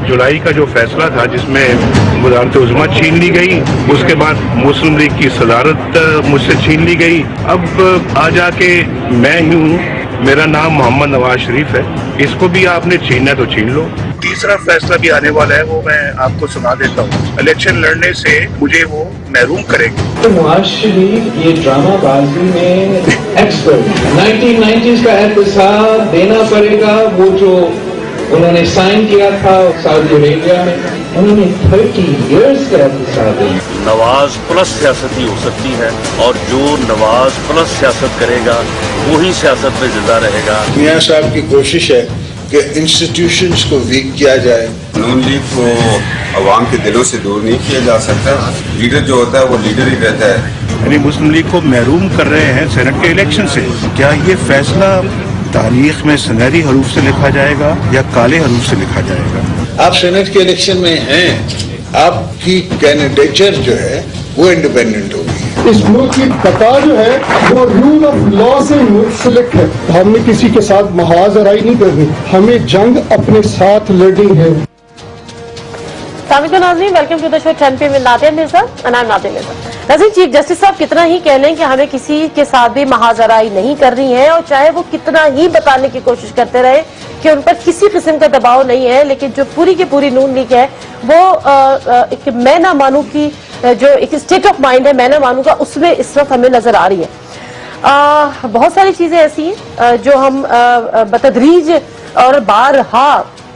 जुलाई का जो फैसला था जिसमें वज़ारत उज़्मा छीन ली गई, उसके बाद मुस्लिम लीग की सदारत मुझसे छीन ली गई। अब आ जाके मैं ही हूँ, मेरा नाम मोहम्मद नवाज शरीफ है, इसको भी आपने छीनना तो छीन लो। तीसरा फैसला भी आने वाला है, वो मैं आपको सुना देता हूँ। इलेक्शन लड़ने से मुझे वो महरूम करेगी। तो नवाज शरीफ ये ड्रामाबाजी में एक्सपर्ट, 1990s का एहतसाब देना पड़ेगा। वो जो उन्होंने साइन किया था सऊदी अरेबिया में, उन्होंने 30 इयर्स का एहतसाब दिया। नवाज प्लस सियासती हो सकती है, और जो नवाज प्लस सियासत करेगा वही सियासत में जिंदा रहेगा। मियां साहब की कोशिश है कि इंस्टीट्यूशंस को वीक किया जाए। नून लीग को अवाम के दिलों से दूर नहीं किया जा सकता। लीडर जो होता है वो लीडर ही रहता है। यानी मुस्लिम लीग को महरूम कर रहे हैं सेनेट के इलेक्शन से। क्या ये फैसला तारीख में सुनहरी हरूफ से लिखा जाएगा या काले हरूफ से लिखा जाएगा? आप सेनेट के इलेक्शन में हैं, आपकी कैंडिडेचर जो है वो इंडिपेंडेंट होगी। इस मुल्क की बका जो है वो रूल ऑफ लॉ से मुंसलिक है। हमने किसी के साथ महाजराई नहीं करनी, हमें जंग अपने साथ लड़नी है। नाज़रीन, welcome to the show 10 PM with Nadia Mirza and I'm Nadia Mirza. नाज़रीन, चीफ जस्टिस साहब कितना ही कह लें कि हमें किसी के साथ भी महाजराई नहीं करनी है, और चाहे वो कितना ही बताने की कोशिश करते रहे कि उन पर किसी किस्म का दबाव नहीं है, लेकिन जो पूरी की पूरी नून लीग है वो एक मैं ना मानू की जो एक स्टेट ऑफ माइंड है, मैं ना मानू का, उसमें इस वक्त हमें नजर आ रही है। बहुत सारी चीजें ऐसी हैं जो हम बतदरीज और बारहा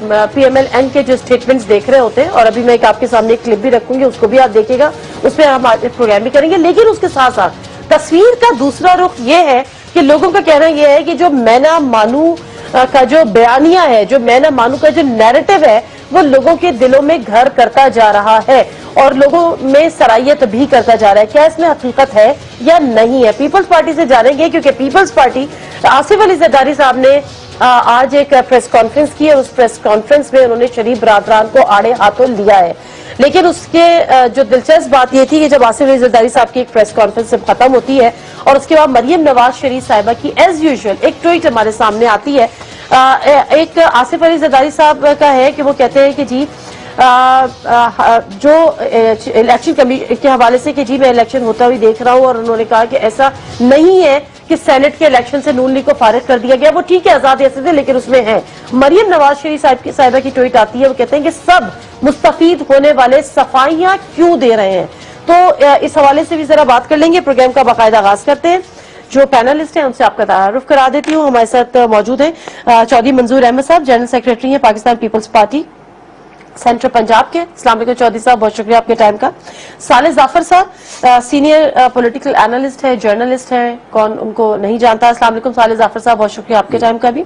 PMLN के जो स्टेटमेंट्स देख रहे होते हैं, और अभी मैं एक आपके सामने एक क्लिप भी रखूंगी, उसको भी आप देखिएगा, उसमें हम आज प्रोग्राम भी करेंगे। लेकिन उसके साथ साथ तस्वीर का दूसरा रुख ये है कि लोगों का कहना यह है कि जो मैं ना मानू का जो बयानिया है, जो मैं ना मानू का जो नैरेटिव है, वो लोगों के दिलों में घर करता जा रहा है और लोगों में सरायत भी करता जा रहा है। क्या इसमें हकीकत है या नहीं है? पीपल्स पार्टी से जानेंगे, क्योंकि पीपल्स पार्टी, आसिफ अली जरदारी साहब ने आज एक प्रेस कॉन्फ्रेंस की है। उस प्रेस कॉन्फ्रेंस में उन्होंने शरीफ बरादरान को आड़े हाथों लिया है, लेकिन उसके जो दिलचस्प बात ये थी कि जब आसिफ अली जरदारी साहब की एक प्रेस कॉन्फ्रेंस खत्म होती है और उसके बाद मरियम नवाज शरीफ साहिबा की एज यूजुअल एक ट्वीट हमारे सामने आती है। एक आसिफ अली जरदारी साहब का है कि वो कहते हैं कि जी जो इलेक्शन कमीशन के हवाले से कि जी मैं इलेक्शन होता हुआ देख रहा हूं, और उन्होंने कहा कि ऐसा नहीं है कि सेनेट के इलेक्शन से नून लीग को फारिग कर दिया गया, वो ठीक है आजाद ऐसे थे, लेकिन उसमें है। मरियम नवाज शरीफ साहिबा की ट्वीट आती है, वो कहते हैं कि सब मुस्तफीद होने वाले सफाइयां क्यों दे रहे हैं। तो इस हवाले से भी जरा बात कर लेंगे। प्रोग्राम का बाकायदा आगाज करते हैं। जो पैनलिस्ट हैं उनसे आपका तारुफ करा देती हूँ। हमारे साथ मौजूद हैं चौधरी मंजूर अहमद साहब, जनरल सेक्रेटरी हैं Pakistan Peoples Party central Punjab के। अस्सलाम वालेकुम चौधरी साहब, बहुत शुक्रिया आपके टाइम का। साले जाफर साहब सीनियर पॉलिटिकल एनालिस्ट है, जर्नलिस्ट है, कौन उनको नहीं जानता। अस्सलाम वालेकुम साले जाफर साहब, बहुत शुक्रिया आपके टाइम का भी।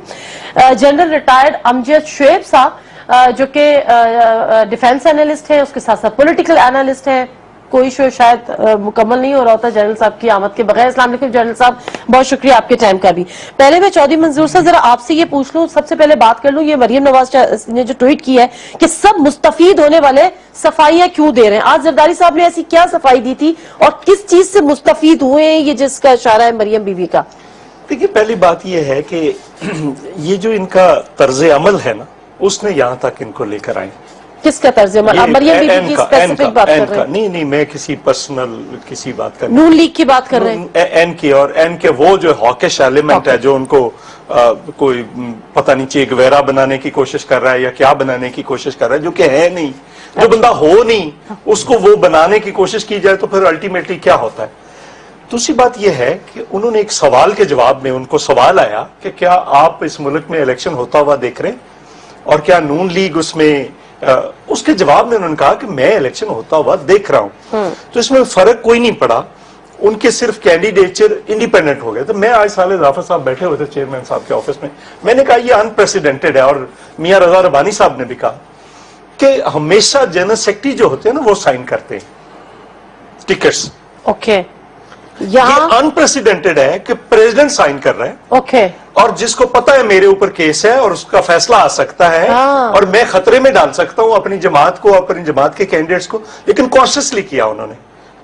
जनरल रिटायर्ड अमजद शुएब साहब जो कि डिफेंस एनालिस्ट है, उसके साथ साथ पॉलिटिकल एनालिस्ट है। कोई शो शायद मुकम्मल नहीं हो रहा होता जनरल साहब की आमद के बगैर। अस्सलाम वालेकुम जनरल साहब, बहुत शुक्रिया आपके टाइम का भी। पहले मैं चौधरी मंजूर साहब जरा आपसे ये पूछ लूं, सबसे पहले बात कर लूं, ये मरियम नवाज ने जो ट्वीट की है कि सब मुस्तफीद होने वाले सफाइयां क्यों दे रहे हैं, आज जरदारी साहब ने ऐसी क्या सफाई दी थी और किस चीज से मुस्तफीद हुए हैं, ये जिसका इशारा है मरियम बीबी का? देखिए, पहली बात यह है कि ये जो इनका तर्ज अमल है ना, उसने यहाँ तक इनको लेकर आए। किसका तर्ज अमल? मरियम बीबी की स्पेसिफिक बात कर रहे हैं? नहीं, मैं किसी पर्सनल किसी बात कर, नून लीग की बात कर रहे हैं। एन की, और एन के वो जो हॉकिश एलिमेंट है, जो उनको कोई पता नहीं चेगवेरा बनाने की कोशिश कर रहा है या क्या बनाने की कोशिश कर रहा है, जो कि है नहीं, जो बंदा हो नहीं, उसको वो बनाने की कोशिश की जाए तो फिर अल्टीमेटली क्या होता है। दूसरी बात यह है कि उन्होंने एक सवाल के जवाब में, उनको सवाल आया कि क्या आप इस मुल्क में इलेक्शन होता हुआ देख रहे हैं और क्या नून लीग उसमें, उसके जवाब में उन्होंने कहा कि मैं इलेक्शन होता हुआ देख रहा हूं। तो इसमें फर्क कोई नहीं पड़ा, उनके सिर्फ कैंडिडेचर इंडिपेंडेंट हो गए। तो मैं आज साले जाफर साहब बैठे हुए थे चेयरमैन साहब के ऑफिस में, मैंने कहा ये अनप्रेसिडेंटेड है, और मियां रजा रबानी साहब ने भी कहा कि हमेशा जनरल सेक्रेटरी जो होते हैं ना वो साइन करते हैं टिकट्स। ओके, ये अनप्रेसिडेंटेड है कि प्रेसिडेंट साइन कर रहे हैं। ओके, और जिसको पता है मेरे ऊपर केस है और उसका फैसला आ सकता है, और मैं खतरे में डाल सकता हूं अपनी जमात को, अपनी जमात के कैंडिडेट्स को, लेकिन कॉन्शियसली किया उन्होंने,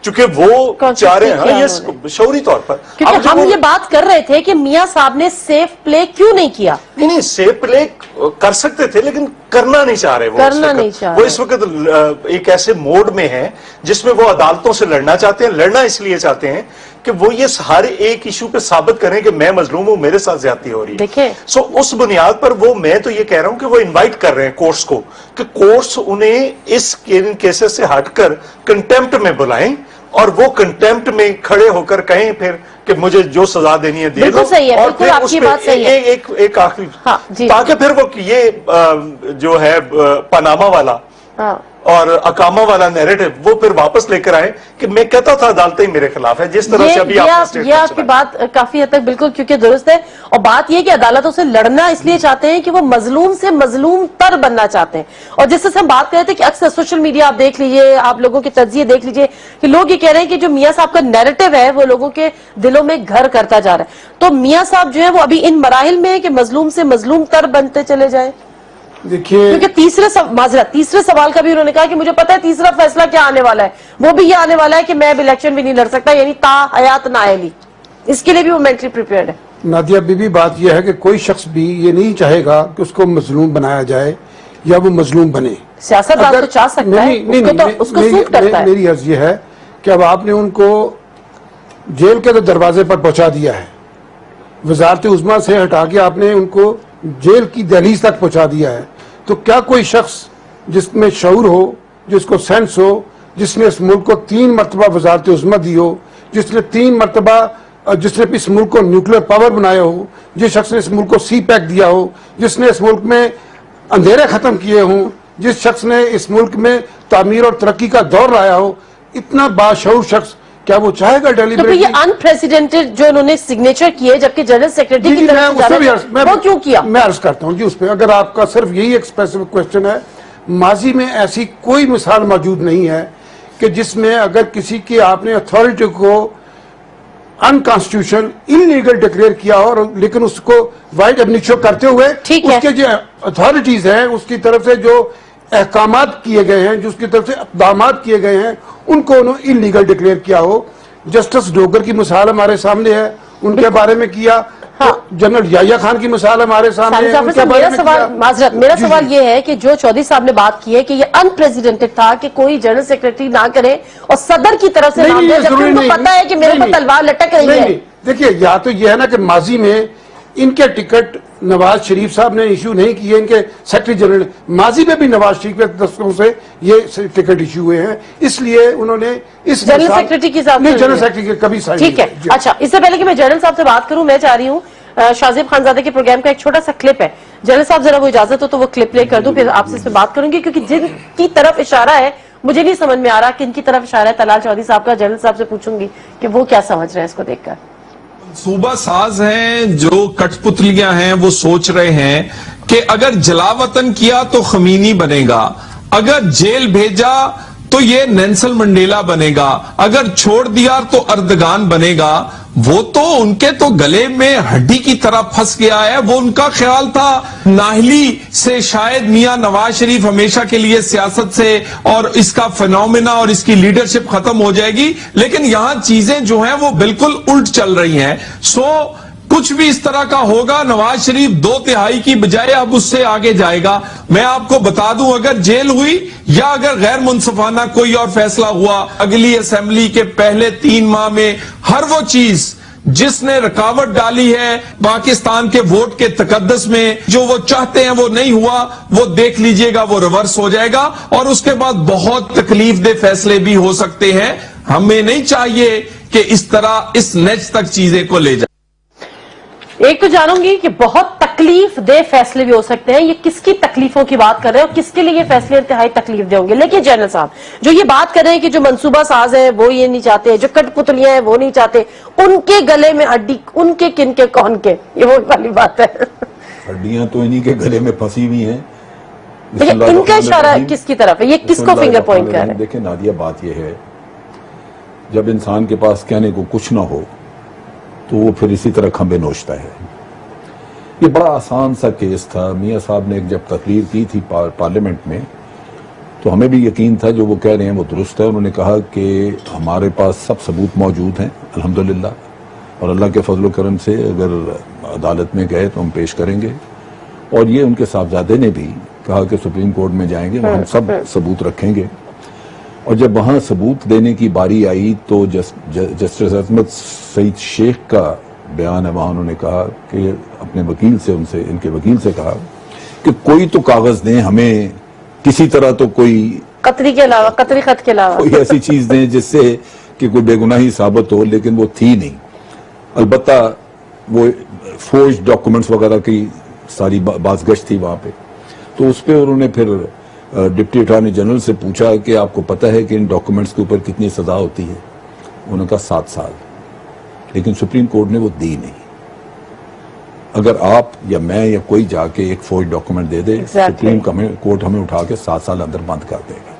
चूंकि वो चाह रहे हैं ये शौरी तौर पर। क्योंकि हम ये बात कर रहे थे कि मियां साहब ने सेफ प्ले क्यों नहीं किया, नहीं से प्ले कर सकते थे लेकिन करना नहीं चाह रहे वो इस वक्त एक ऐसे मोड में है जिसमें वो अदालतों से लड़ना चाहते हैं। लड़ना इसलिए चाहते हैं कि वो ये हर एक इशू पे साबित करें कि मैं मजलूम हूं, मेरे साथ ज्यादती हो रही है। सो उस बुनियाद पर वो, मैं तो ये कह रहा हूं कि वो इनवाइट कर रहे हैं कोर्ट्स को कि कोर्ट्स उन्हें इस केसेस से हटकर कंटेम्प्ट में बुलाएं और वो कंटेम्प्ट में खड़े होकर कहें फिर कि मुझे जो सजा देनी है दे दो। सही है, और फिर आपकी बात सही है। एक आखिरी, ताकि फिर वो ये जो है पनामा वाला और अकामा वाला नैरेटिव वो फिर वापस लेकर आए कि मैं कहता था अदालतें ही मेरे खिलाफ है, जिस तरह से अभी ये आपकी बात काफी हद तक बिल्कुल क्योंकि दुरुस्त है। और बात ये कि अदालतों से लड़ना इसलिए चाहते हैं कि वो मजलूम से मजलूम तर बनना चाहते हैं। और जिस तरह से हम बात कर रहे थे कि अक्सर सोशल मीडिया आप देख लीजिए, आप लोगों के तज्जिए देख लीजिए कि लोग ये कह रहे हैं कि जो मियां साहब का नैरेटिव है वो लोगों के दिलों में घर करता जा रहा है। तो मियां साहब जो है वो अभी इन मराहिल में है कि मजलूम से मजलूम तर बनते चले जाए। देखिए, क्योंकि तीसरे सवाल का भी उन्होंने कहा कि मुझे पता है तीसरा फैसला क्या आने वाला है, वो भी ये आने वाला है कि मैं अब इलेक्शन भी नहीं लड़ सकता, यानी ता हयात नाअहली। इसके लिए भी वो मेंटली प्रिपेयर्ड है। नादिया बीबी, बात यह है कि कोई शख्स भी ये नहीं चाहेगा कि उसको मजलूम बनाया जाए या वो मजलूम बने। सियासतदान तो चाह सकता है, उसको सूट करता है। मेरी अर्ज ये है कि अब आपने उनको जेल के तो दरवाजे पर पहुंचा दिया है, वजारत उज़्मा से हटा के आपने उनको जेल की दहलीज तक पहुंचा दिया है। तो क्या कोई शख्स जिसमें शऊर हो, जिसको सेंस हो, जिसने इस मुल्क को 3 मरतबा वजारत उज़्मा दी हो, जिसने 3 मरतबा जिसने इस मुल्क को न्यूक्लियर पावर बनाया हो, जिस शख्स ने इस मुल्क को सी पैक दिया हो, जिसने इस मुल्क में अंधेरे खत्म किए हों, जिस शख्स ने इस मुल्क में तामीर और तरक्की का दौर लाया हो, इतना बाशऊर शख्स क्या वो चाहेगा डेलीबरेटली? तो ये अनप्रेसिडेंटेड जो उन्होंने सिग्नेचर किए जबकि जनरल सेक्रेटरी की तरफ से वो क्यों किया? मैं अर्ज करता हूँ जी उस पर, अगर आपका सिर्फ यही एक स्पेसिफिक क्वेश्चन है, माजी में ऐसी कोई मिसाल मौजूद नहीं है कि जिसमें अगर किसी की आपने अथॉरिटी को अनकॉन्स्टिट्यूशनल इलीगल डिक्लेयर किया और लेकिन उसको वाइड एबनिशो करते हुए उसके जो अथॉरिटीज हैं उसकी तरफ से जो अहकामात किए गए हैं, जो उसकी तरफ से इक़दामात किए गए हैं, उनको उन्होंने इलीगल डिक्लेयर किया हो। जस्टिस डोगर की मिसाल हमारे सामने है, उनके बारे में किया। हाँ। जनरल याह्या खान की मिसाल हमारे सामने है, उनके बारे में किया। मेरा सवाल ये है कि जो चौधरी साहब ने बात की है कि ये अनप्रेसिडेंटेड था कि कोई जनरल सेक्रेटरी ना करे और सदर की तरफ से नाम दे, जबकि उनको पता है कि मेरे पर तलवार लटक रही है। देखिए, या तो यह है ना कि माजी में इनके टिकट नवाज शरीफ साहब ने इशू नहीं किए, इनके सेक्रेटरी जनरल, माजी में भी नवाज शरीफ के दस्तकों से ये टिकट इशू हुए हैं, इसलिए उन्होंने इस जनरल सेक्रेटरी की जनरल सेक्रेटरी कभी साइन। ठीक है, अच्छा, इससे पहले कि मैं जनरल साहब से बात करूं, मैं चाह रही हूँ शाहजेब खानजादे के प्रोग्राम का एक छोटा सा क्लिप है। जनरल साहब जरा वो इजाजत हो तो वो क्लिप प्ले कर दूं, फिर आपसे इस पे बात करूंगी, क्योंकि जिनकी तरफ इशारा है मुझे नहीं समझ में आ रहा कि इनकी तरफ इशारा है। तलाल चौधरी साहब का जनरल साहब से पूछूंगी कि वो क्या समझ रहे हैं इसको देखकर। सूबा साज हैं जो कठपुतलियां हैं, वो सोच रहे हैं कि अगर जलावतन किया तो खमीनी बनेगा, अगर जेल भेजा तो ये नेल्सन मंडेला बनेगा, अगर छोड़ दिया तो अर्दगान बनेगा। वो तो उनके तो गले में हड्डी की तरह फंस गया है। वो उनका ख्याल था नाहली से शायद मियां नवाज शरीफ हमेशा के लिए सियासत से और इसका फिनोमेना और इसकी लीडरशिप खत्म हो जाएगी, लेकिन यहां चीजें जो हैं वो बिल्कुल उल्ट चल रही हैं। सो कुछ भी इस तरह का होगा, नवाज शरीफ 2/3 की बजाय अब उससे आगे जाएगा। मैं आपको बता दूं, अगर जेल हुई या अगर गैर मुनसफाना कोई और फैसला हुआ, अगली असेंबली के पहले 3 माह में हर वो चीज जिसने रुकावट डाली है पाकिस्तान के वोट के तकद्दस में, जो वो चाहते हैं वो नहीं हुआ, वो देख लीजिएगा वो रिवर्स हो जाएगा और उसके बाद बहुत तकलीफ दे फैसले भी हो सकते हैं। हमें नहीं चाहिए कि इस तरह इस नेच तक चीजें को ले जाए। एक तो जानूंगी कि बहुत तकलीफ दे फैसले भी हो सकते हैं, ये किसकी तकलीफों की बात कर रहे हैं और किसके लिए ये फैसले इंतहाई तकलीफ दे होंगे। लेकिन जनरल साहब जो ये बात कर रहे हैं कि जो मंसूबा साज है वो ये नहीं चाहते, जो कठपुतलियां हैं वो नहीं चाहते, उनके गले में हड्डी, उनके किन के कौन के, ये वो वाली बात है। हड्डियां तो इन्हीं के गले में फंसी हुई हैं। इनका इशारा किसकी तरफ है, ये किसको फिंगर पॉइंट कर रहे हैं? देखिए नादिया, बात ये है, जब इंसान के पास कहने को कुछ ना हो तो वो फिर इसी तरह खंबे नोचता है। ये बड़ा आसान सा केस था। मियां साहब ने जब तकरीर की थी पार्लियामेंट में, तो हमें भी यकीन था जो वो कह रहे हैं वो दुरुस्त है। उन्होंने कहा कि हमारे पास सब सबूत मौजूद हैं अल्हम्दुलिल्लाह, और अल्लाह के फजल करम से अगर अदालत में गए तो हम पेश करेंगे। اور یہ ان کے صاحبزادے نے بھی کہا کہ سپریم کورٹ میں جائیں گے وہاں ہم سب ثبوت رکھیں گے. اور جب وہاں ثبوت دینے کی باری آئی تو جسٹس عصمت سعید شیخ کا بیان ہے, وہاں انہوں نے کہا کہ اپنے وکیل سے ان کے وکیل سے کہا کہ کوئی تو کاغذ دیں ہمیں, کسی طرح تو کوئی قطری کے علاوہ, قطری خط کے علاوہ کوئی ایسی چیز دیں جس سے کہ کوئی بے گناہی ثابت ہو, لیکن وہ تھی نہیں. البتہ وہ فورج ڈاکومنٹس وغیرہ کی ساری باز گشت تھی وہاں پہ. تو اس پہ انہوں نے پھر ڈپٹی اٹارنی جنرل سے پوچھا کہ آپ کو پتہ ہے کہ ان ڈاکومنٹس کے اوپر کتنی سزا ہوتی ہے؟ انہوں نے کہا 7 سال. لیکن سپریم کورٹ نے وہ دی نہیں. اگر آپ یا میں یا کوئی جا کے ایک فورج ڈاکومنٹ دے دے, سپریم کورٹ ہمیں اٹھا کے 7 سال اندر بند کر دے گا.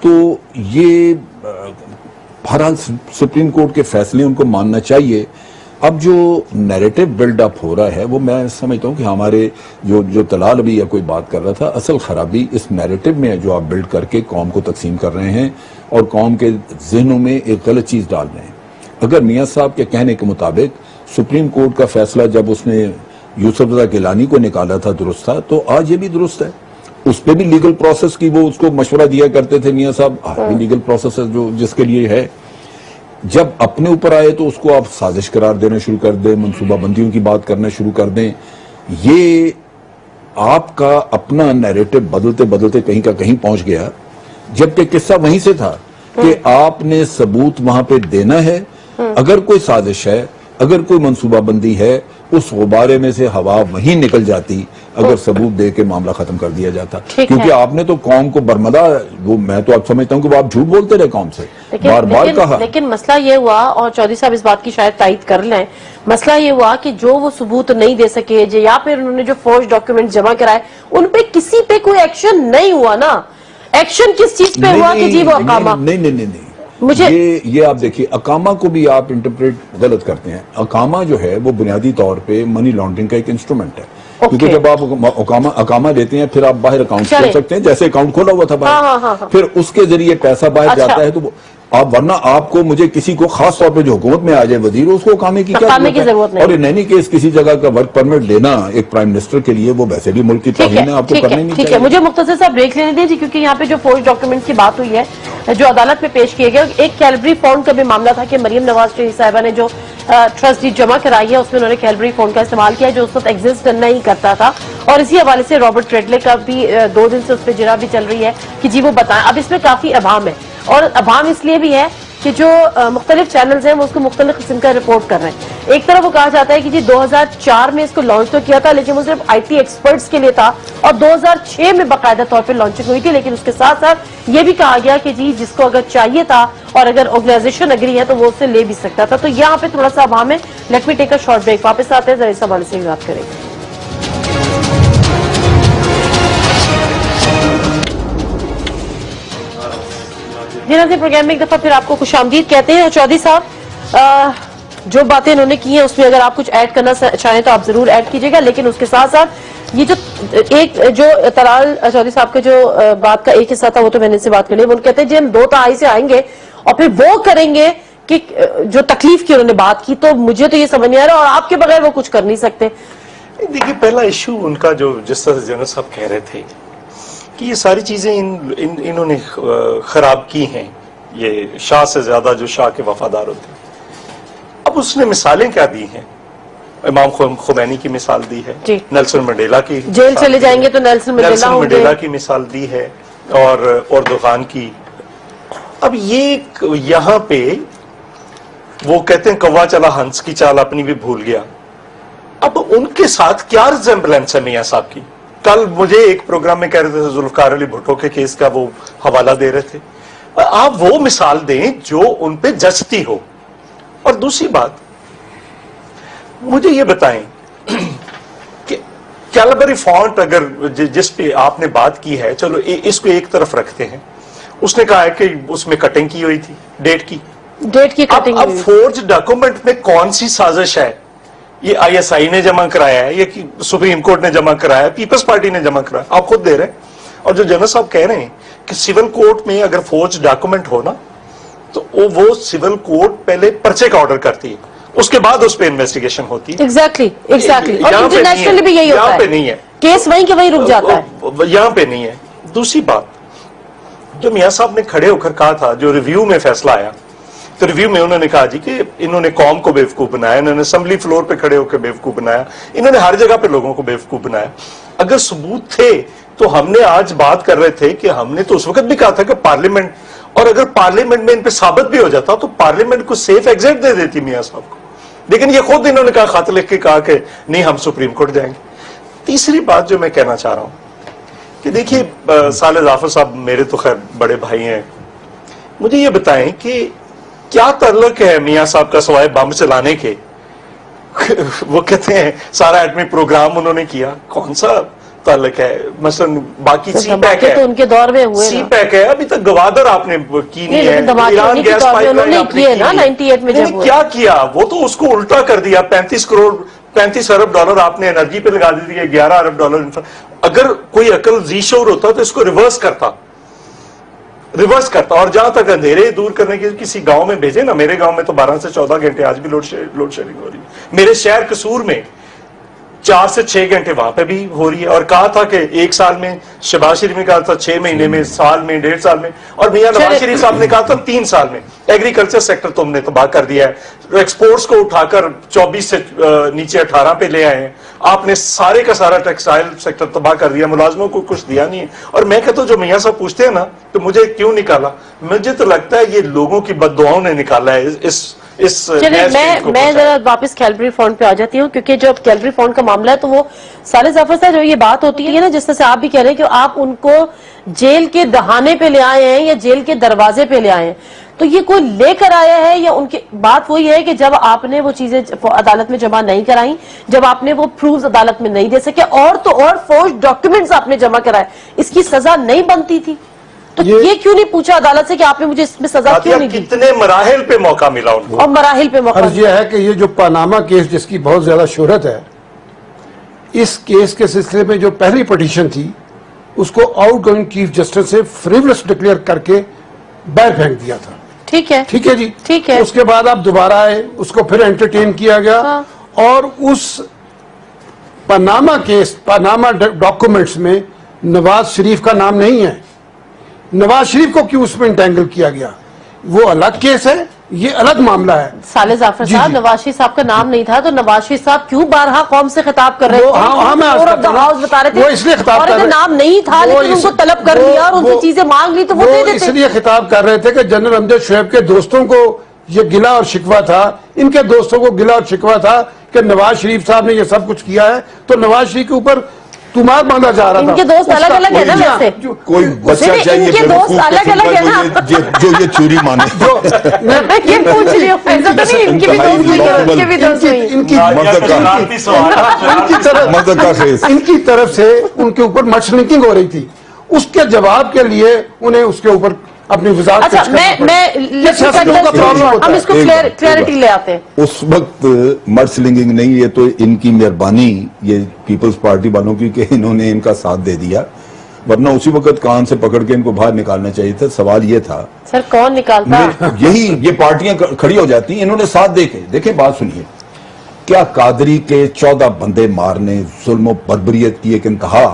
تو یہ بہرحال سپریم کورٹ کے فیصلے ان کو ماننا چاہیے. اب جو نیریٹو بلڈ اپ ہو رہا ہے وہ میں سمجھتا ہوں کہ ہمارے جو طلال ابھی یا کوئی بات کر رہا تھا, اصل خرابی اس نیریٹو میں ہے جو آپ بلڈ کر کے قوم کو تقسیم کر رہے ہیں اور قوم کے ذہنوں میں ایک غلط چیز ڈال رہے ہیں. اگر میاں صاحب کے کہنے کے مطابق سپریم کورٹ کا فیصلہ جب اس نے یوسف رضا گیلانی کو نکالا تھا درست تھا, تو آج یہ بھی درست ہے. اس پہ بھی لیگل پروسیس کی وہ اس کو مشورہ دیا کرتے تھے میاں صاحب, آج بھی لیگل پروسیس ہے جو جس کے لیے ہے. جب اپنے اوپر آئے تو اس کو آپ سازش قرار دینا شروع کر دیں, منصوبہ بندیوں کی بات کرنا شروع کر دیں. یہ آپ کا اپنا نیریٹو بدلتے بدلتے کہیں کا کہیں پہنچ گیا, جبکہ قصہ وہیں سے تھا کہ آپ نے ثبوت وہاں پہ دینا ہے. اگر کوئی سازش ہے, اگر کوئی منصوبہ بندی ہے, اس غبارے میں سے ہوا وہیں نکل جاتی اگر ثبوت دے کے معاملہ ختم کر دیا جاتا. کیونکہ آپ نے تو قوم کو برمدا, وہ میں تو اب سمجھتا ہوں کہ وہ آپ جھوٹ بولتے رہے قوم سے, بار بار کہا. لیکن مسئلہ یہ ہوا, اور چودھری صاحب اس بات کی شاید تائید کر لیں, مسئلہ یہ ہوا کہ جو وہ ثبوت نہیں دے سکے یا پھر انہوں نے جو فورج ڈاکیومنٹ جمع کرائے ان پہ کسی پہ کوئی ایکشن نہیں ہوا نا. ایکشن کس چیز پہ ہوا کہ جی وہ اقامہ؟ نہیں یہ آپ دیکھیے, اقامہ کو بھی آپ انٹرپریٹ غلط کرتے ہیں. اقامہ جو ہے وہ بنیادی طور پہ منی لانڈرنگ کا ایک انسٹرومنٹ ہے. کیونکہ جب آپ اقامہ لیتے ہیں پھر آپ باہر اکاؤنٹ کھول سکتے ہیں, جیسے اکاؤنٹ کھولا ہوا تھا باہر, پھر اس کے ذریعے پیسہ باہر جاتا ہے. تو آپ ورنہ آپ کو مجھے کسی کو خاص طور پہ جو حکومت میں آ جائے وزیر, اس کو اقامے کی کیا ضرورت ہے؟ اور نہیں کیس کسی جگہ کا ورک پرمٹ لینا ایک پرائم منسٹر کے لیے وہ ویسے بھی ملک کی توہین ہے, آپ کو کرنے نہیں چاہیے. مجھے مختصر صاحب بریک لینے دیں جی, کیونکہ یہاں پہ جو فورج ڈاکیومنٹ کی بات ہوئی ہے جو عدالت میں پیش کیے گئے, ایک کیلبری فنڈ کا بھی معاملہ تھا کہ مریم نواز شریف صاحبہ نے جو ٹرسٹ ڈیڈ جمع کرائی ہے اس میں انہوں نے کیلبری فنڈ کا استعمال کیا جو اس وقت ایگزسٹ کرنا ہی کرتا تھا. اور اسی حوالے سے رابرٹ ریڈلے کا بھی 2 دن سے اس پہ جرا بھی چل رہی ہے کہ جی وہ بتائیں. اب اس میں کافی ابہام ہے, اور ابہام اس لیے بھی ہے کہ جو مختلف چینلز ہیں وہ اس کو مختلف قسم کا رپورٹ کر رہے ہیں. ایک طرف وہ کہا جاتا ہے کہ جی 2004 میں اس کو لانچ تو کیا تھا, لیکن وہ صرف آئی ٹی ایکسپرٹس کے لیے تھا, اور 2006 میں باقاعدہ طور پہ لانچنگ ہوئی تھی. لیکن اس کے ساتھ ساتھ یہ بھی کہا گیا کہ جی جس کو اگر چاہیے تھا اور اگر آرگنائزیشن اگری ہے تو وہ اسے لے بھی سکتا تھا. تو یہاں پہ تھوڑا سا ابہام ہے. Let me take a short break, واپس آتے ہیں ذرا اس حوالے سے بات کریں گے. جی ناظرین, پروگرام میں ایک دفعہ پھر آپ کو خوش آمدید کہتے ہیں. اور چودھری صاحب جو باتیں انہوں نے کی ہیں اس میں اگر آپ کچھ ایڈ کرنا چاہیں تو آپ ضرور ایڈ کیجیے گا, لیکن اس کے ساتھ ساتھ یہ جو طلال چودھری صاحب کے جو بات کا ایک حصہ تھا وہ تو میں نے ان سے بات کر لی. وہ کہتے ہیں جی ہم 2 تہائی سے آئیں گے اور پھر وہ کریں گے کہ جو تکلیف کی انہوں نے بات کی, تو مجھے تو یہ سمجھ نہیں آ رہا, اور آپ کے بغیر وہ کچھ کر نہیں سکتے. دیکھیے پہلا ایشو ان کا جو جس طرح سے جنرل صاحب کہہ رہے تھے کہ یہ ساری چیزیں انہوں نے خراب کی ہیں, یہ شاہ سے زیادہ جو شاہ کے وفادار ہوتے ہیں. اب اس نے مثالیں کیا دی ہیں, امام خمینی کی مثال دی ہے, نیلسن منڈیلا کی جیل چلے جائیں گے تو نیلسن منڈیلا کی مثال دی ہے, اور اردوغان کی. اب یہ یہاں پہ وہ کہتے ہیں کوا چلا ہنس کی چال اپنی بھی بھول گیا. اب ان کے ساتھ کیا ریزمبلنس ہے میاں صاحب کی؟ کل مجھے ایک پروگرام میں کہہ رہے تھے ذوالفقار علی بھٹو کے کیس کا وہ حوالہ دے رہے تھے. آپ وہ مثال دیں جو ان پہ جچتی ہو. اور دوسری بات مجھے یہ بتائیں کہ کیلبری فونٹ اگر جس پہ آپ نے بات کی ہے, چلو اس کو ایک طرف رکھتے ہیں, اس نے کہا ہے کہ اس میں کٹنگ کی ہوئی تھی, ڈیٹ کی کٹنگ. اب فورج ڈاکومنٹ میں کون سی سازش ہے؟ یہ آئی ایس آئی نے جمع کرایا ہے, یہ سپریم کورٹ نے جمع کرایا ہے, پیپلز پارٹی نے جمع کرایا, آپ خود دے رہے ہیں. اور جو جنرل صاحب کہہ رہے ہیں کہ سول کورٹ میں اگر فورج ڈاکومنٹ ہو نا تو وہ سول کورٹ پہلے پرچے کا آرڈر کرتی ہے, उसके बाद उस पर इन्वेस्टिगेशन होती है। एग्जैक्टली और यहाँ पे नहीं है, इंटरनेशनली भी यही होता यहाँ है, पे नहीं है, केस वहीं के वहीं रुक जाता है। यहाँ पे नहीं है। दूसरी बात, जो मियां साहब ने खड़े होकर कहा था, जो रिव्यू में फैसला आया, तो रिव्यू में उन्होंने कहा जी कि इन्होंने कौम को बेवकूफ बनाया, इन्होंने असेंबली फ्लोर पे खड़े होकर बेवकूफ बनाया, इन्होंने हर जगह पे लोगों को बेवकूफ बनाया। अगर सबूत थे तो हमने आज बात कर रहे थे कि हमने तो उस वक्त भी कहा था कि पार्लियामेंट, और अगर पार्लियामेंट में इन पे साबित भी हो जाता तो पार्लियामेंट को सेफ एग्जिट दे देती मियां साहब को, लेकिन ये खुद इन्होंने कहा, खत लिख के कहा कि नहीं हम सुप्रीम कोर्ट जाएंगे। तीसरी बात जो मैं कहना चाह रहा हूं कि देखिए, साले जाफर साहब मेरे तो खैर बड़े भाई हैं, मुझे ये बताएं कि क्या ताल्लुक है मियां साहब का सवाए बम चलाने के? वो कहते हैं सारा एटमी प्रोग्राम उन्होंने किया, कौन सा ताल्लुक है? मसलन बाकी सी पैक है, तो उनके दौर में हुए सी ना। पैक है, अभी तक गवादर आपने की नहीं है, धमाके ईरान उन्हीं के गैस दौर में पाइपलाइन उन्होंने आपने किए की ना, नहीं। 98 में जब नहीं, हुआ। क्या किया? वो तो उसको उल्टा कर दिया। 35 अरब डॉलर आपने एनर्जी पे लगा दिए, 11 अरब डॉलर। अगर कोई अकल जी शोर होता तो इसको रिवर्स करता, और जहां तक अंधेरे दूर करने के किसी गांव में भेजे ना। मेरे गांव में तो 12 से 14 घंटे आज भी लोड शेडिंग हो रही है। मेरे शहर कसूर में 4 से 6 घंटे वहां पे भी हो रही है। और कहा था कि 1 साल में, शहबाज शरीफ ने कहा था 6 महीने में, साल में, 1.5 साल में, और मियां नवाज शरीफ साहब ने कहा था 3 साल में। एग्रीकल्चर सेक्टर तुमने तबाह कर दिया है, एक्सपोर्ट्स को उठाकर 24 से नीचे 18 पे ले आए हैं आपने, सारे का सारा टेक्सटाइल सेक्टर तबाह कर दिया, मुलाजमों को कुछ दिया नहीं है। और मैं कहता हूं जो मियां साहब पूछते हैं ना तो मुझे क्यों निकाला, मुझे तो लगता है ये लोगों की बददुआओं ने निकाला है इस चलिए, मैं जरा वापस कैलबरी फंड पे आ जाती हूँ, क्योंकि जब कैलबरी फंड का मामला है तो वो साले जाफर साहब, जो ये बात होती है ना, जिस तरह से आप भी कह रहे हैं कि आप उनको जेल के दहाने पे ले आए हैं या जेल के दरवाजे पे ले आए हैं, तो ये कोई लेकर आया है या उनकी बात वही है कि जब आपने वो चीजें अदालत में जमा नहीं कराई, जब आपने वो प्रूफ अदालत में नहीं दे सके, और तो और फोर्ज डॉक्यूमेंट्स आपने जमा कराए, इसकी सजा नहीं बनती थी? तो ये क्यों नहीं पूछा अदालत से कि आपने मुझे इसमें सजा क्यों नहीं दी? कितने मराहिल पे मौका मिला उनको, और मराहिल पे मौका। अर्ज यह है कि ये जो पानामा केस जिसकी बहुत ज्यादा शोहरत है, इस केस के सिलसिले में जो पहली पिटीशन थी उसको आउटगोइंग चीफ जस्टिस से फ्रिवलेस डिक्लेयर करके बाहर फेंक दिया था। ठीक है, ठीक है जी, ठीक है। उसके बाद आप दोबारा आए, उसको फिर एंटरटेन किया गया। हाँ। और उस पानामा केस, पानामा डॉक्यूमेंट्स में नवाज शरीफ का नाम नहीं है। नवाज शरीफ को क्यों उसमें इंटेंगल किया गया? वो अलग केस है, ये अलग मामला है। साले जाफर जी, साहब, जी। नवाज शरीफ साहब का नाम नहीं था तो नवाज शरीफ साहब क्यों बारहा कौम से खिताब कर रहे थे? हाँ, मैं फ्लोर ऑफ द हाउस बता रहे थे, वो इसलिए खिताब और कर इनका रहे- नाम नहीं था, वो लेकिन इस- उनको तलब कर वो- लिया और उनसे वो- चीजें मांग ली तो वो दे देते। इसलिए खिताब कर रहे थे कि जनरल अमजद शोएब के दोस्तों को ये गिला और शिकवा था, इनके दोस्तों को गिला और शिकवा था कि नवाज शरीफ साहब ने ये सब कुछ किया है, तो नवाज शरीफ के ऊपर तुमार बांधा जा रहा था। इनके दोस्त उसका अलग-अलग है ना कोई- वैसे? कोई बच्चा नहीं, चाहिए इनके बेवकूफ दोस्त अलग-अलग है ना? किस्म का जो ये चोरी माने। मैं ये पूछ रही हूँ, ऐसा तो नहीं इनके भी दोस्त हुई है, उनके भी दोस्त हुई है। इनकी शरारती सवाल मदद का खेस। इनकी तरफ से उनके ऊपर मशलिंकिंग हो रही थी, उसके जवाब के लिए उन्हें उसके ऊपर अपनी वजारत अच्छा, पेश करनी पड़ी। मैं ये सियासतदानों का प्रॉब्लम होता हम है। इसको एक बात, क्लैरिटी ले आते हैं। उस वक्त मर्सलिंगिंग नहीं, ये तो इनकी मेहरबानी, ये पीपल्स पार्टी वालों की, कि इन्होंने इनका साथ दे दिया, वरना उसी वक्त कान से पकड़ के इनको बाहर निकालना चाहिए था। सवाल ये था, सर कौन निकालता? यही ये पार्टियां खड़ी हो जाती, इन्होंने साथ देखे बात सुनिए, क्या कादरी के 14 बंदे मारने, जुल्म और बर्बरियत की एक इंतहा,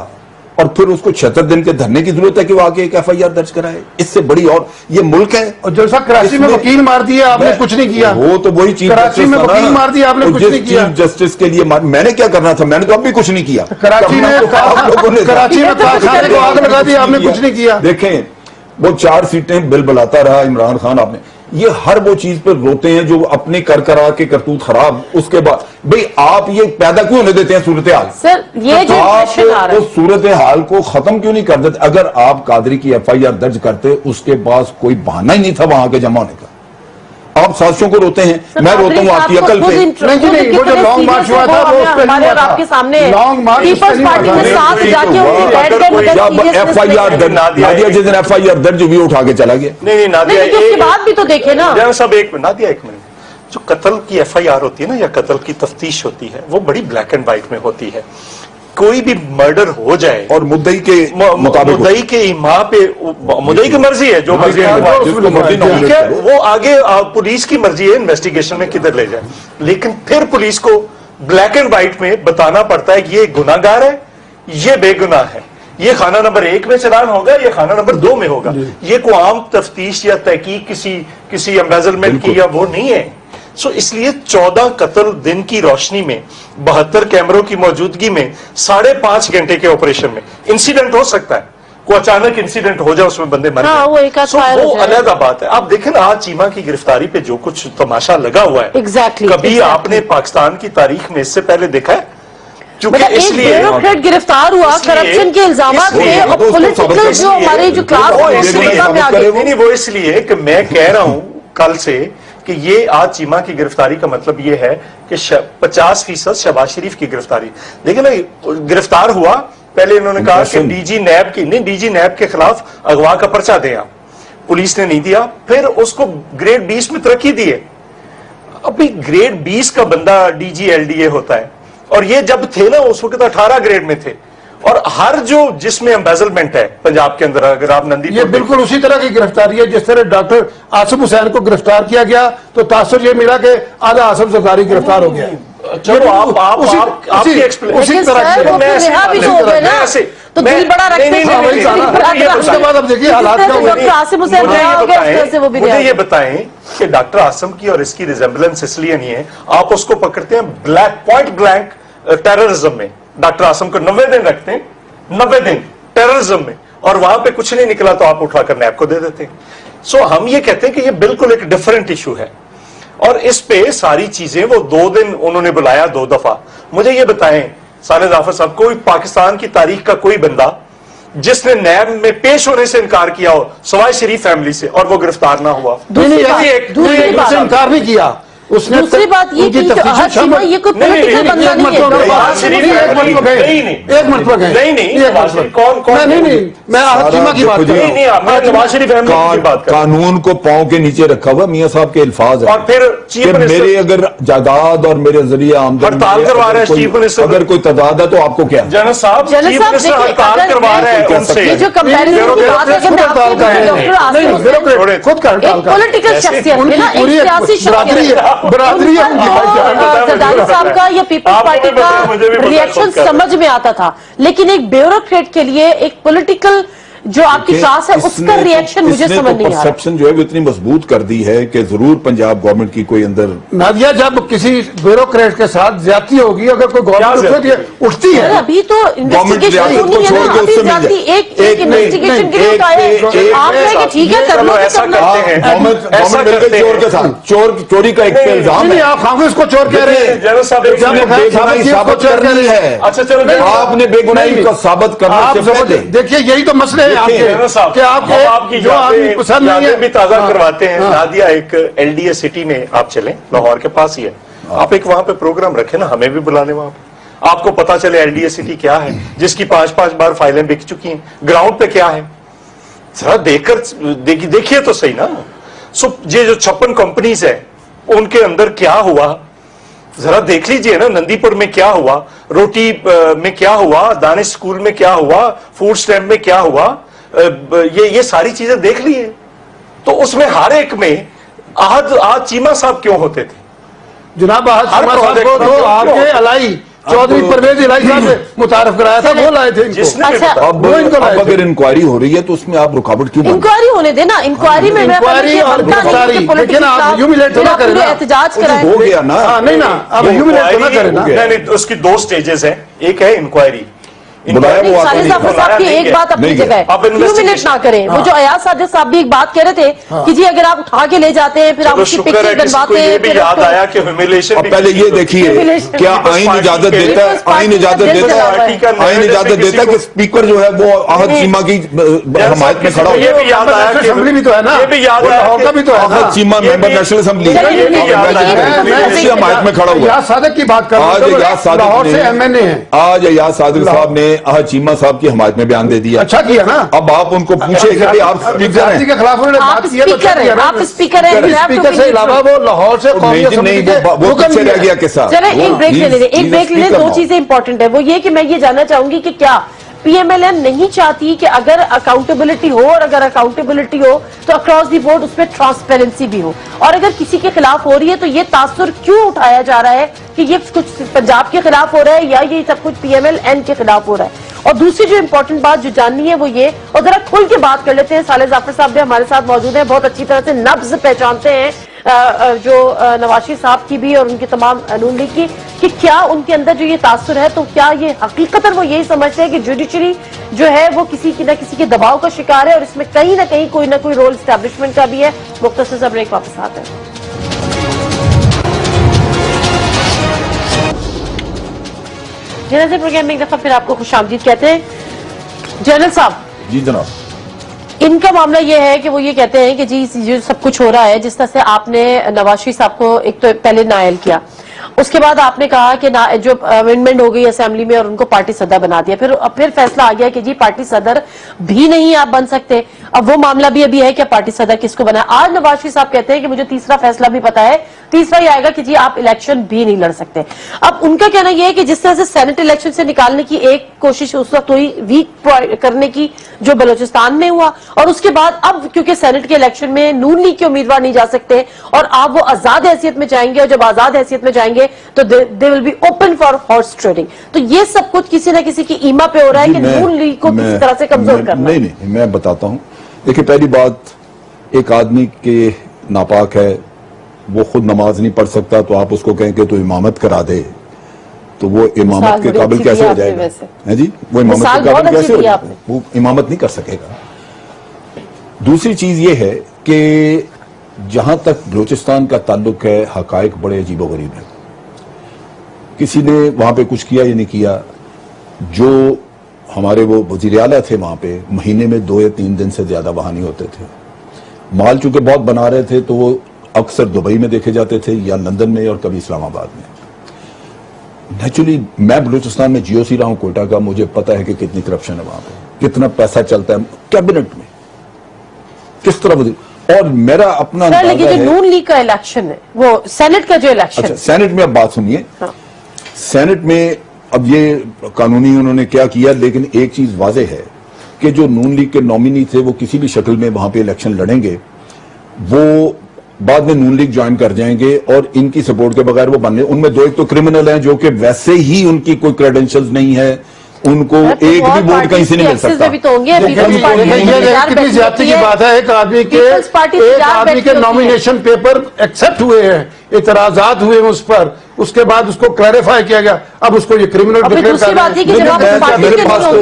और फिर उसको 76 दिन के धरने की जरूरत है कि वो आके एक FIR दर्ज कराए? इससे बड़ी और ये मुल्क है। और जैसा कराची में वकील मार दिया, आपने कुछ नहीं किया। वो तो वही चीफ कराची में वकील मार दिया, आपने कुछ नहीं किया। चीफ जस्टिस के लिए मैंने क्या करना था? मैंने तो अब भी कुछ नहीं किया। कराची में आप लोगों ने कराची में कारखाने को आग लगा दी, आपने कुछ नहीं किया। देखें, वो 4 सीटें बिल बुलाता रहा इमरान खान, आपने ये हर वो चीज पर रोते हैं जो अपने कर करा के करतूत खराब, उसके बाद भाई आप ये पैदा क्यों होने देते हैं सूरत हाल? सर ये जो आप impression आ रहा है, उस सूरत हाल को खत्म क्यों नहीं कर देते? अगर आप कादरी की FIR दर्ज करते, उसके पास कोई बहाना ही नहीं था वहां के जमा होने का। आप साजिशों को रोते हैं, मैं रोता हूं आपकी अकल पे। नहीं, वो जो लॉन्ग मार्च हुआ था वो उस पे नहीं हुआ था। आपके सामने लॉन्ग मार्च पीपल्स पार्टी में साथ जाके उनकी बैठ गए, जब FIR दर्ज, नादिया जिस दिन FIR दर्ज हुई उठा के चला गया। नहीं नादिया, नहीं, उसके बाद भी तो देखे ना। जरा सब एक मिनट नादिया, एक मिनट। जो कत्ल की FIR होती है ना, या कत्ल की तफ्तीश होती है, वो बड़ी ब्लैक एंड व्हाइट में होती है। कोई भी मर्डर हो जाए और मुद्दई के मुताबिक मुद्दई के इमा पे मुद्दई की मर्जी है, जो मर्जी जिसको मर्जी ठीक है, वो आगे पुलिस की मर्जी है इन्वेस्टिगेशन में किधर ले जाए, लेकिन फिर पुलिस को ब्लैक एंड व्हाइट में बताना पड़ता है कि ये गुनाहगार है, ये बेगुनाह है, ये खाना नंबर 1 में चलान होगा, ये खाना नंबर 2 में होगा। ये कोई आम तफ्तीश या तहकीक किसी एम्बेजलमेंट की या वो नहीं है। सो इसलिए 14 कत्ल दिन की रोशनी में 72 कैमरों की मौजूदगी में 5.5 घंटे के ऑपरेशन में इंसिडेंट हो सकता है, कोई अचानक इंसिडेंट हो जाए, उसमें बंदे मर हाँ, वो जाए, एक आध सो फायर हो वो जाए। अलग बात है। आप देखें ना, आज चीमा की गिरफ्तारी पे जो कुछ तमाशा लगा हुआ है, Exactly, कभी exactly. आपने पाकिस्तान की तारीख में इससे पहले देखा है? क्योंकि मतलब एक इसलिए ब्यूरोक्रेट गिरफ्तार हुआ इसलिए- करप्शन के इल्जामात इसलिए- पे, और तो उसको पॉलिटिकल सबक जो हमारे जो क्लास वो है, इसलिए- उसका में आ गए। नहीं, वो इसलिए कि मैं कह रहा हूं कल से कि ये आज चीमा की गिरफ्तारी का मतलब ये है कि 50% शहबाज शरीफ की गिरफ्तारी। देखिए ना, गिरफ्तार हुआ, पहले इन्होंने कहा कि डीजी नैब के खिलाफ अगवा का पर्चा दें आप, पुलिस ने नहीं दिया, फिर उसको ग्रेड 20 में तरक्की दी है। अभी ग्रेड 20 का बंदा डीजी एलडीए होता है, और ये जब थे ना उस वक्त 18 ग्रेड में थे, और हर जो जिसमें एम्बेजलमेंट है पंजाब के अंदर, अगर आप नंदी ये बिल्कुल उसी तरह की गिरफ्तारी है जिस तरह डॉक्टर आसिफ हुसैन को गिरफ्तार किया गया तो तासुर ये मिला कि आला आसिफ जरदारी गिरफ्तार हो गया। चलो आपकी उसी लेकिन तरह सर, की वो फिर रिहा भी तो हो गए ना, तो दिल बड़ा रखते थे। उसके बाद अब देखिए हालात क्या हुए। डॉक्टर आसिफ हुसैन रिहा हो गया, उस तरह से वो भी मुझे रिहा ये हो गया। बताएं कि डॉक्टर आसम की और इसकी रिजेम्बलेंस इसलिए नहीं है, आप उसको पकड़ते हैं पॉइंट ब्लैंक टेररिज्म में, डॉक्टर आसम को 90 दिन रखते हैं, 90 दिन टेररिज्म में, और वहां पे कुछ नहीं निकला तो आप उठाकर नैब को दे देते हैं। सो हम ये कहते हैं कि ये बिल्कुल एक डिफरेंट इशू है, और इस पे सारी चीजें वो 2 दिन उन्होंने बुलाया 2 दफा। मुझे ये बताएं साले जाफर साहब, कोई पाकिस्तान की तारीख का कोई बंदा जिसने नैब में पेश होने से इनकार किया हो सवाए शरीफ फैमिली से, और वो गिरफ्तार ना हुआ? दूसरी बात इनकार नहीं किया उसने। दूसरी बात ये उनकी कि तफ्तीश हर चीमा ये कोई पॉलिटिकल बंदा नहीं है। एक मिनट पर गए नहीं, मैं आहत चीमा की बात कर रहा हूं। मैं नवाज शरीफ अहमद की बात कर रहा हूं। कानून को पांव के नीचे रखा हुआ मियां साहब के अल्फाज है, और फिर चीफ कि मिनिस्टर मेरे अगर जायदाद और मेरे जरिए आमदनी हड़ताल करवा रहा है चीफ मिनिस्टर, अगर कोई तदाद है तो आपको क्या? जनरल साहब चीफ मिनिस्टर हड़ताल करवा रहा है उनसे। ये जो कंपैरिजन की बात है कि मैं आपके डॉक्टर आसिफ हुसैन खुद का हड़ताल एक पॉलिटिकल शख्सियत है ना, एक सियासी शख्सियत, बरादरी है उनकी। जरदारी साहब का या पीपल्स पार्टी का रिएक्शन समझ में आता था, लेकिन एक ब्यूरोक्रेट के लिए एक पॉलिटिकल जो आपकी क्लास है उसका रिएक्शन मुझे समझ नहीं आ रहा। परसेप्शन जो है वो इतनी मजबूत कर दी है कि जरूर पंजाब गवर्नमेंट की कोई अंदर नादिया, जब किसी ब्यूरोक्रेट के साथ ज्यादा होगी, अगर कोई गवर्नमेंट उठती है, अभी तो इन्वेस्टिगेशन होनी है ना, अभी जाती एक इन्वेस्टिगेशन के लिए उठाया है, आप कहें कि ठीक है कर लो, ऐसा करते हैं, गवर्नमेंट मिलकर चोर के साथ चोरी का एक इल्जाम है। आप कांग्रेस को चोर कह रहे हैं, जनरल साहब बेगुनाही साबित करनी है। अच्छा चलो, आपने बेगुनाही को साबित करने से पहले देखिए यही तो मसले हैं आपके कि आपके जो आदमी पसंद नहीं है भी ताजा करवाते हैं। नादिया, एक एलडीए सिटी में आप चलें, लाहौर के पास ही है, आप एक वहां पे प्रोग्राम रखें ना, हमें भी बुला लें वहां पे, आपको पता चले एलडीए सिटी क्या है, जिसकी 5-5 बार फाइलें बिक चुकी हैं, ग्राउंड पे क्या है, जरा देखकर देखिए तो सही ना। सो ये जो 56 कंपनीज है उनके अंदर क्या हुआ जरा देख लीजिए ना, नंदीपुर में क्या हुआ, रोटी में क्या हुआ, दानिश स्कूल में क्या हुआ, फूड स्टैम्प में क्या हुआ, ये सारी चीजें देख लिए। तो उसमें हर एक में आज चीमा साहब क्यों होते थे? जनाब आहत चीमा साहब को तो आपके अलाई चौधरी परवेज इलाही साहब से मुतारफ कराया था, वो लाए थे इनको। अच्छा, अब अगर इंक्वायरी हो रही है तो उसमें आप रुकावट क्यों? इंक्वायरी होने देना, इंक्वायरी में इंक्वायरी और गिरफ्तारी, लेकिन आप ह्यूमिलेट तो ना करें ना, एहतजाज कराएं। हो गया ना, नहीं ना, अब ह्यूमिलेट तो ना करें ना। नहीं, उसकी 2 स्टेजेस हैं, एक है इंक्वायरी, बुलाया वो साजिद जाफर साहब की एक बात अपनी जगह है, आप investigation- ह्यूमिलेट ना करें। वो जो अयाज साजिद साहब भी एक बात कह रहे थे कि जी अगर आप उठा के ले जाते हैं फिर आप उसकी शुक्र है पिक्चर किसी को बनवाते ये हैं, भी फिर याद उसको- आया कि ह्यूमिलेशन अब पहले ये देखिए क्या आइन इजाजत देता है, आइन इजाजत देता है, आइन इजाजत देता है कि स्पीकर जो है वो आहत चीमा की हमायत में खड़ा हो। ये भी याद आया कि असेंबली भी तो है ना, ये भी याद आया लाहौर का भी तो है ना। आहत चीमा मेंबर नेशनल असेंबली उसी हमायत में खड़ा हुआ। याद सादक की बात कर रहा आज हूं, याद सादिक लाहौर ने से एमएनए हैं। आज याद सादिक साहब ने चीमा साहब की हमायत में बयान दे दिया। अच्छा किया ना। अब आप उनको पूछे कि भाई आप स्पीकर हैं के खिलाफ उन्होंने आप बात की है, तो स्पीकर हैं, आप स्पीकर हैं, स्पीकर से अलावा वो लाहौर से कौमी नहीं, असेंबली के वो हुक्म पीछे दिए। रह गया किस्सा। चले एक ब्रेक ले लेते, एक ब्रेक ले लेते। दो now. चीजें इंपॉर्टेंट है, वो ये कि मैं ये जानना चाहूंगी कि क्या पीएमएलएन नहीं चाहती कि अगर अकाउंटेबिलिटी हो, और अगर अकाउंटेबिलिटी हो तो अक्रॉस दी बोर्ड उसमें ट्रांसपेरेंसी भी हो, और अगर किसी के खिलाफ हो रही है तो ये तासुर क्यों उठाया जा रहा है कि ये कुछ पंजाब के खिलाफ हो रहा है या ये सब कुछ पीएमएलएन के खिलाफ हो रहा है? और दूसरी जो इंपॉर्टेंट बात जो जाननी है वो ये, और जरा खुल के बात कर लेते हैं, साले जाफर साहब भी हमारे साथ मौजूद हैं, बहुत अच्छी तरह से नब्ज पहचानते हैं जो नवाज शरीफ साहब की भी और उनकी तमाम नून लीग की, कि क्या उनके अंदर जो ये तासुर है, तो क्या ये हकीकतन वो यही समझते हैं कि जुडिशरी जो है वो किसी की ना किसी के दबाव का शिकार है, और इसमें कहीं ना कहीं कोई ना कोई रोल एस्टैब्लिशमेंट का भी है? मुख्तसर सा ब्रेक, वापस आते हैं। जनरल प्रोग्राम में एक दफा फिर आपको खुशामदीद कहते हैं। जनरल साहब जी जनाब, इनका मामला ये है कि वो ये कहते हैं कि जी जो सब कुछ हो रहा है, जिस तरह से आपने नवाज शरीफ साहब को एक तो पहले नायल किया, उसके बाद आपने कहा कि जो अमेंडमेंट हो गई असेंबली में और उनको पार्टी सदर बना दिया, फिर फैसला आ गया कि जी पार्टी सदर भी नहीं आप बन सकते। अब वो मामला भी अभी है कि पार्टी सदर किसको बना। आज नवाज शरीफ साहब कहते हैं कि मुझे तीसरा फैसला भी पता है, तीसरा ये आएगा कि जी आप इलेक्शन भी नहीं लड़ सकते। अब उनका कहना यह है कि जिस तरह से सेनेट इलेक्शन से निकालने की एक कोशिश उस वक्त हुई, वीक करने की, जो बलोचिस्तान में हुआ, और उसके बाद अब क्योंकि सेनेट के इलेक्शन में नून लीग के उम्मीदवार नहीं जा सकते और आप वो आजाद हैसियत में जाएंगे, और जब आजाद हैसियत में जाएंगे तो they will be open for horse trading. तो ये सब कुछ किसी न किसी की ईमा पे हो रहा है कि नून लीग को किसी तरह से कमजोर करना। नहीं, मैं बताता हूं। देखिए, पहली बात, एक आदमी के नापाक है, वो खुद नमाज नहीं पढ़ सकता, तो आप उसको कहें कि तो इमामत करा दे, तो वो इमामत के काबिल कैसे हो जाएगा? है जी, वो इमामत के काबिल कैसे हो जाएगा? वो इमामत नहीं कर सकेगा। दूसरी चीज ये है कि जहां तक बलूचिस्तान का ताल्लुक है, हकायक बड़े अजीबोगरीब है। किसी ने वहां पे कुछ किया या नहीं किया, जो हमारे वो वजीर आला थे वहां पे, महीने में 2 या 3 दिन से ज्यादा वहां नहीं होते थे। माल चूंकि बहुत बना रहे थे, तो वो अक्सर दुबई में देखे जाते थे या लंदन में, और कभी इस्लामाबाद में। नेचुरली मैं बलूचिस्तान में जीओसी रहा हूं कोयटा का, मुझे पता है कि कितनी करप्शन है वहां पे, कितना पैसा चलता है कैबिनेट में, किस तरह। और मेरा अपना लेकिन जो नून लीग का इलेक्शन है, वो सेनेट का जो इलेक्शन, अच्छा सेनेट में अब बात सुनिए। हाँ। सेनेट में अब ये कानूनी उन्होंने क्या किया, लेकिन एक चीज वाजे है कि जो नून लीग के नॉमिनी थे वो किसी भी शक्ल में वहां पे इलेक्शन लड़ेंगे, वो बाद में नून लीग ज्वाइन कर जाएंगे, और इनकी सपोर्ट के बगैर वो बनने। उनमें 2 एक तो क्रिमिनल हैं जो कि वैसे ही उनकी कोई क्रेडेंशियल्स नहीं है, उनको एक भी वोट कहीं से नहीं मिल सकता। भी तो होंगे। कितनी ज्यादती की बात है, एक आदमी के नॉमिनेशन पेपर एक्सेप्ट हुए हैं, इतराजात हुए उस पर, उसके बाद उसको क्लैरिफाई किया गया, अब उसको ये क्रिमिनल डिक्लेयर कर रहे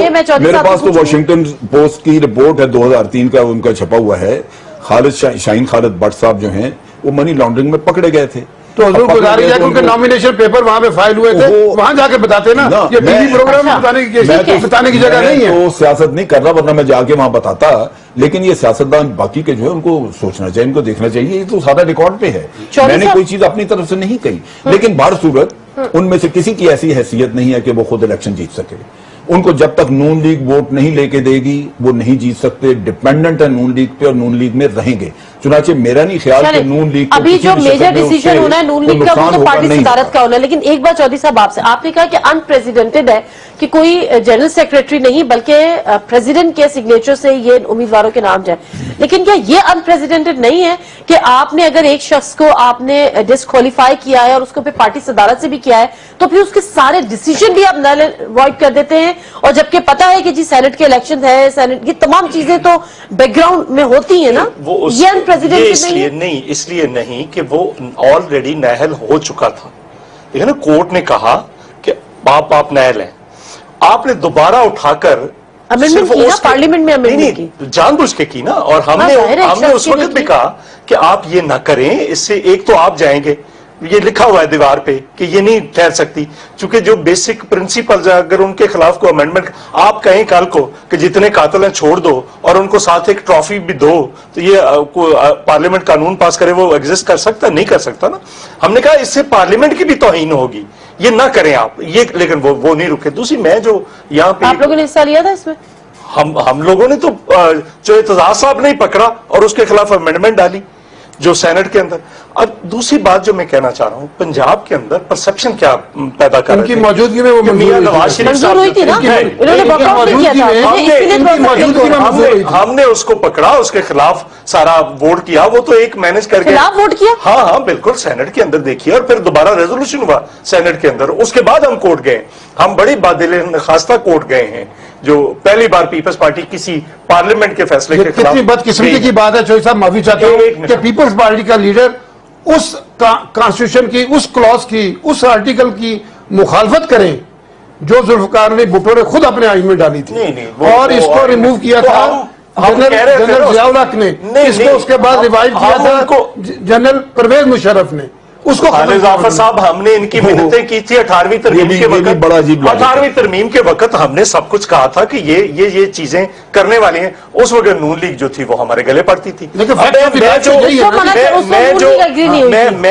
हैं। मेरे पास तो वॉशिंगटन पोस्ट की रिपोर्ट है 2003 का, उनका छपा हुआ है। खालिद शाहीन खालिद भट्ट साहब जो हैं, वो मनी लॉन्ड्रिंग में पकड़े गए थे। तो हजूर गुजारिश है, उनके नॉमिनेशन पेपर वहां पे फाइल हुए थे, वहां जाके बताते ना, ये टीवी प्रोग्राम में बताने की जगह नहीं है। तो सियासत नहीं कर रहा, वरना मैं जाके वहां बताता। लेकिन ये सियासतदान बाकी के जो है उनको सोचना चाहिए, इनको देखना चाहिए, ये तो सारा रिकॉर्ड पे है। मैंने कोई चीज अपनी तरफ से नहीं कही, लेकिन बार सूरत उनमें से किसी की ऐसी हैसियत नहीं है कि वो खुद इलेक्शन जीत सके। उनको जब तक नून लीग वोट नहीं लेके देगी, वो नहीं जीत सकते। डिपेंडेंट है नून लीग पे, और नून लीग में रहेंगे। चुनाचे मेरा नहीं ख्याल कि नून लीग अभी जो मेजर डिसीजन होना है नून लीग का, वो तो पार्टी सदारत का होना है। लेकिन एक बात चौधरी साहब आपसे, आपने कहा कि अनप्रेसिडेंटेड है कि कोई जनरल सेक्रेटरी नहीं बल्कि प्रेसिडेंट के सिग्नेचर से ये उम्मीदवारों के नाम जाए। लेकिन क्या ये अनप्रेसिडेंटेड नहीं है कि आपने अगर एक शख्स को आपने डिस्क्वालीफाई किया है और उसको फिर पार्टी सदारत से भी किया है, तो फिर उसके सारे डिसीजन भी आप नल वॉइड कर देते हैं, और जबकि पता है कि जी सेनेट के इलेक्शन है, सेनेट की तमाम चीजें तो बैकग्राउंड में होती है ना, ये अनप्रेसिडेंटेड इसलिए नहीं कि वो ऑलरेडी नाअहल हो चुका था। देखिए ना, कोर्ट ने कहा कि आप नाअहल हैं, आपने दोबारा उठाकर अमेंडमेंट की ना, पार्लियामेंट में अमेंडमेंट की, जानबूझ के की ना। और हमने उस वक्त भी कहा कि आप ये ना करें, इससे एक तो आप जाएंगे یہ لکھا ہوا ہے دیوار پہ کہ یہ نہیں ٹھہر سکتی، چونکہ جو بیسک پرنسپلز اگر ان کے خلاف کوئی امینڈمنٹ آپ کہیں کل کو کہ جتنے قاتل ہیں چھوڑ دو اور ان کو ساتھ ایک ٹرافی بھی دو، تو یہ پارلیمنٹ قانون پاس کرے وہ ایگزسٹ کر سکتا؟ نہیں کر سکتا نا. ہم نے کہا اس سے پارلیمنٹ کی بھی توہین ہوگی، یہ نہ کریں آپ یہ، لیکن وہ نہیں رکے. دوسری میں جو یہاں پہ آپ لوگوں نے حصہ لیا تھا اس میں؟ ہم لوگوں نے تو جو اعتزاز صاحب نے پکڑا اور اس کے خلاف امینڈمنٹ ڈالی جو سینٹ کے اندر. اب دوسری بات جو میں کہنا چاہ رہا ہوں، پنجاب کے اندر پرسپشن کیا پیدا کر رہے تھے؟ ان کی موجودگی میں وہ میاں نواز شریف منظور ہوئی تھی نا، انہوں نے واک آؤٹ نہیں کیا تھا، ہم نے اس کو پکڑا، اس کے خلاف سارا ووٹ کیا، وہ تو ایک مینج کر کے خلاف ووٹ کیا. ہاں بالکل سینٹ کے اندر دیکھیے، اور پھر دوبارہ ریزولوشن ہوا سینٹ کے اندر. اس کے بعد ہم کورٹ گئے، ہم بڑی بادل خاصہ کورٹ گئے ہیں، جو پہلی بار پیپلز پارٹی کسی پارلیمنٹ کے فیصلے کے خلاف. کتنی بدقسمتی کی بات ہے چوہدری صاحب، معافی چاہتا ہوں کہ پیپلز پارٹی کا لیڈر اس کانسٹیٹیوشن کی، اس کلوز کی، اس آرٹیکل کی مخالفت کریں جو ذوالفقار علی بھٹو نے خود اپنے آئین میں ڈالی تھی، اور اس کو ریموو کیا تھا جنرل ضیاء الحق نے، اس کو اس کے بعد ریوائو کیا تھا جنرل پرویز مشرف نے. اس کو خالد ظفر صاحب، ہم نے ان کی منتیں کی تھی 18ویں ترمیم کے وقت. 18ویں ترمیم کے وقت ہم نے سب کچھ کہا تھا کہ یہ چیزیں کرنے والی ہیں. اس وقت نون لیگ جو تھی وہ ہمارے گلے پڑتی تھی. میں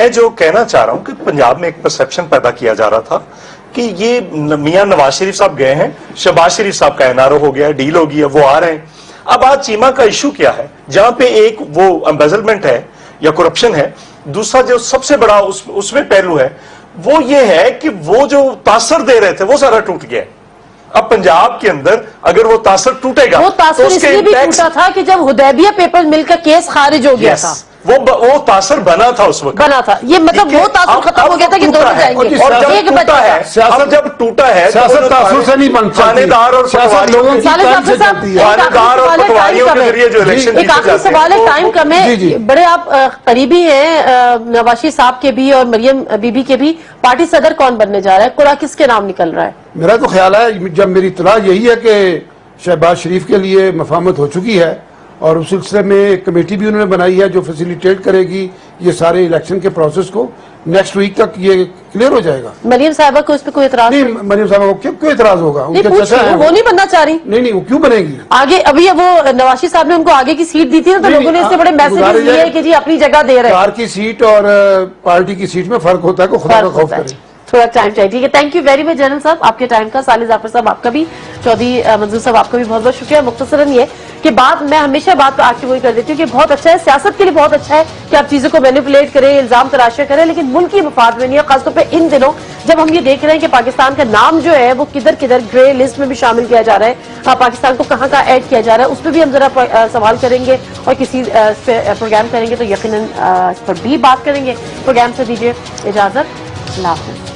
جو کہنا چاہ رہا ہوں کہ پنجاب میں ایک پرسپشن پیدا کیا جا رہا تھا کہ یہ میاں نواز شریف صاحب گئے ہیں، شہباز شریف صاحب کا این آر او ہو گیا، ڈیل ہو گیا، وہ آ رہے ہیں. اب آج چیمہ کا ایشو کیا ہے، جہاں پہ ایک وہ امبیزلمنٹ ہے یا کرپشن ہے، دوسرا جو سب سے بڑا اس میں پہلو ہے وہ یہ ہے کہ وہ جو تاثر دے رہے تھے وہ سارا ٹوٹ گیا. اب پنجاب کے اندر اگر وہ تاثر ٹوٹے گا، وہ تاثر اس لیے بھی ٹوٹا تھا کہ جب حدیبیہ پیپر مل کا کیس خارج ہو گیا تھا، وہ تاثر بنا تھا اس وقت، بنا تھا. یہ مطلب وہ تاثر ختم ہو گیا تھا کہ دونوں جائیں گے، اور ایک بچہ ہے. اب جب ٹوٹا ہے سیاست تاثر سے نہیں بنتا، تھانے دار اور لوگوں کی ٹائم سے چلتی ہے. پٹواریوں کے ذریعے جو الیکشن ایک آخری سوال ہے، ٹائم کم ہے. بڑے آپ قریبی ہیں نواز شریف صاحب کے بھی اور مریم بی بی کے بھی. پارٹی صدر کون بننے جا رہا ہے؟ قرعہ کس کے نام نکل رہا ہے؟ میرا تو خیال ہے، جب میری اطلاع یہی ہے کہ شہباز شریف کے لیے مفاہمت ہو چکی ہے اور اس سلسلے میں ایک کمیٹی بھی انہوں نے بنائی ہے جو فیسیلیٹیٹ کرے گی یہ سارے الیکشن کے پروسیس کو. نیکسٹ ویک تک یہ کلیئر ہو جائے گا. مریم صاحبہ کو اس پہ کوئی اعتراض نہیں؟ مریم صاحبہ کو کیوں اعتراض ہوگا؟ ان کے چچا ہیں، وہ نہیں بننا چاہ رہی. نہیں وہ کیوں بنے گی آگے ابھی وہ نواز شریف صاحب نے ان کو آگے کی سیٹ دی تھی نا، تو لوگوں نے اس سے بڑے میسیجز دیے کہ جی اپنی جگہ دے رہے ہیں. کار کی سیٹ اور پارٹی کی سیٹ میں فرق ہوتا ہے، کو خدا کا خوف کرے. تھوڑا ٹائم چاہیے. ٹھیک ہے، thank you very much general صاحب آپ کے ٹائم کا. صالح ظفر صاحب آپ کا بھی، چودھری منظور صاحب آپ کا بھی بہت بہت شکریہ. مختصراً یہ کہ بات میں ہمیشہ بات پہ آ کے وہی کر دیتی ہوں کہ بہت اچھا ہے، سیاست کے لیے بہت اچھا ہے کہ آپ چیزوں کو مینیپولیٹ کریں، الزام تراشا کریں، لیکن ملکی مفاد میں نہیں ہے. خاص طور پہ ان دنوں جب ہم یہ دیکھ رہے ہیں کہ پاکستان کا نام جو ہے وہ کدھر کدھر گرے لسٹ میں بھی شامل کیا جا رہا ہے، پاکستان کو کہاں کہاں ایڈ کیا جا رہا ہے، اس پہ بھی ہم ذرا سوال کریں گے اور کسی پروگرام کریں گے تو یقیناً اس پر بھی بات کریں گے. پروگرام سے دیجیے اجازت. اللہ حافظ.